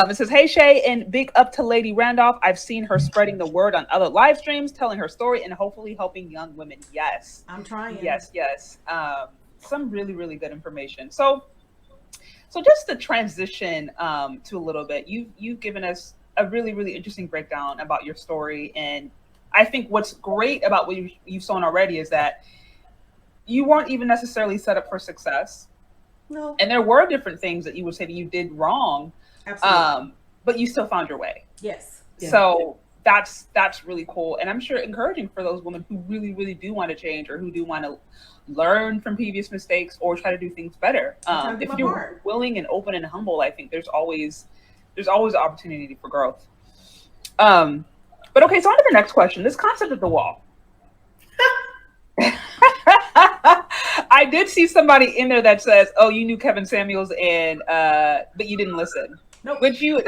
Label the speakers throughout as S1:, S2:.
S1: It says, "Hey Shay, and big up to Lady Randolph. I've seen her spreading the word on other live streams, telling her story, and hopefully helping young women." Yes,
S2: I'm trying.
S1: yes, yes. Some really, really good information. So just to transition to a little bit, you've given us a really, really interesting breakdown about your story, and I think what's great about what you've shown already is that you weren't even necessarily set up for success,
S2: No,
S1: and there were different things that you would say that you did wrong,
S2: absolutely.
S1: but you still found your way.
S2: Yes.
S3: Yeah.
S1: So that's really cool, and I'm sure encouraging for those women who really, really do want to change or who do want to learn from previous mistakes or try to do things better.
S2: I'm trying to do
S1: If
S2: my
S1: you're
S2: part.
S1: willing and open and humble, I think there's always opportunity for growth. Um, but okay, so on to the next question. This concept of the wall. I did see somebody in there that says, "Oh, you knew Kevin Samuels, and but you didn't listen."
S2: Nope.
S1: Would you?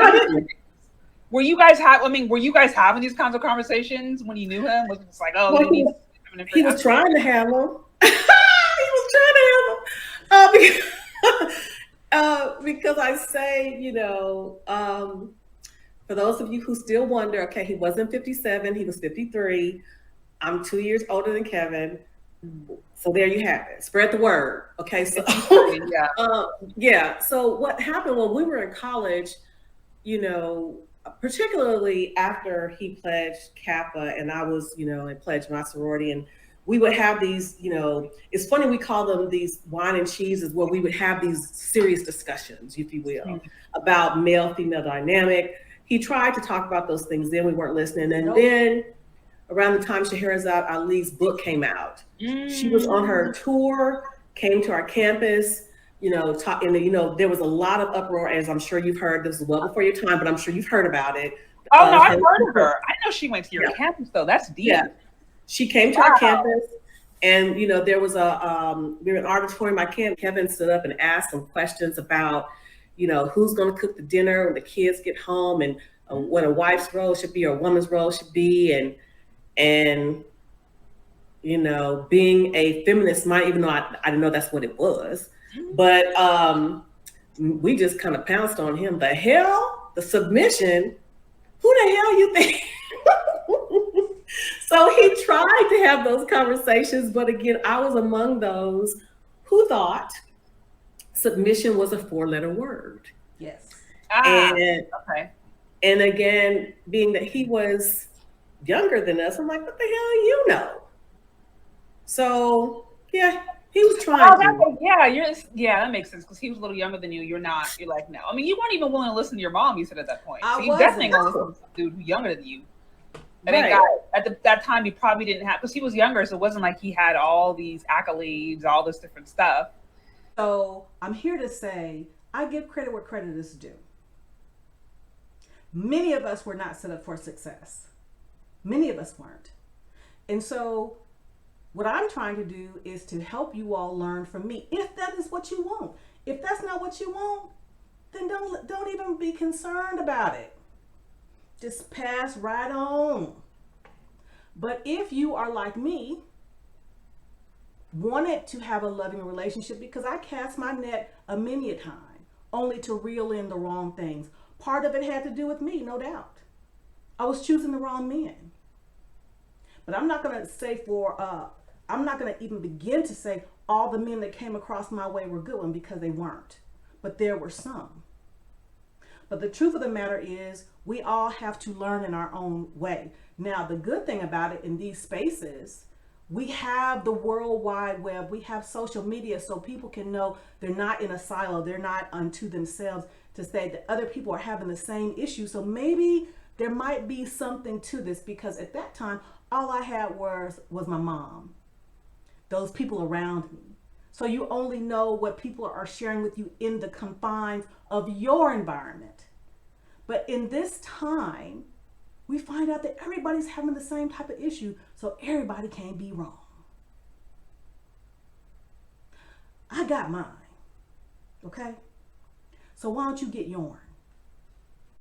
S1: Were you guys have? I mean, were you guys having these kinds of conversations when you knew him? Was it just like, "Oh,
S3: Well,
S1: you need Kevin
S3: he was
S1: information"?
S3: trying to have them. He was trying to have them. Because I say, for those of you who still wonder, okay, he wasn't 57, he was 53. I'm 2 years older than Kevin. So there you have it. Spread the word. Okay, so
S1: Yeah.
S3: yeah. So what happened when we were in college, particularly after he pledged Kappa and I was, and pledged my sorority, and we would have these, it's funny we call them these wine and cheeses, where we would have these serious discussions, if you will, about male female dynamic. He tried to talk about those things, then we weren't listening, and
S2: Nope.
S3: then around the time Scheherazade Ali's book came out, she was on her tour, came to our campus, and there was a lot of uproar, as I'm sure you've heard. This is well before your time, but I'm sure you've heard about it.
S1: Oh no, I've heard of her. I know she went to your
S3: Yeah.
S1: campus though. That's deep.
S3: Yeah, she came to our campus, and there was we were in an auditorium. I can't. Kevin stood up and asked some questions about, who's going to cook the dinner when the kids get home, and what a wife's role should be or a woman's role should be, and being a feminist might, even though I didn't know that's what it was, but we just kind of pounced on him. The hell, the submission. Who the hell you think? So he tried to have those conversations, but again, I was among those who thought submission was a 4-letter word.
S2: Yes.
S3: And
S1: Okay.
S3: and again, being that he was younger than us, I'm like, what the hell you know? So yeah, he was trying to.
S1: Yeah, that makes sense because he was a little younger than you. You're not. You're like no. I mean, you weren't even willing to listen to your mom. You said at that point,
S2: I
S1: so you definitely
S2: wasn't.
S1: gonna listen to a dude who's younger than you. And
S3: Right.
S1: that time he probably didn't have because he was younger, so it wasn't like he had all these accolades, all this different stuff.
S2: So I'm here to say I give credit where credit is due. Many of us were not set up for success. Many of us weren't. And so what I'm trying to do is to help you all learn from me if that is what you want. If that's not what you want, then don't even be concerned about it. Just pass right on. But if you are like me, wanted to have a loving relationship, because I cast my net a many a time, only to reel in the wrong things. Part of it had to do with me, no doubt. I was choosing the wrong men. But I'm not going to say I'm not going to even begin to say all the men that came across my way were good ones, because they weren't. But there were some. But the truth of the matter is, we all have to learn in our own way. Now, the good thing about it in these spaces, we have the World Wide Web, we have social media, so people can know they're not in a silo, they're not unto themselves, to say that other people are having the same issue. So maybe there might be something to this, because at that time, all I had was my mom, those people around me. So you only know what people are sharing with you in the confines of your environment. But in this time, we find out that everybody's having the same type of issue, so everybody can't be wrong. I got mine, okay? So why don't you get yours?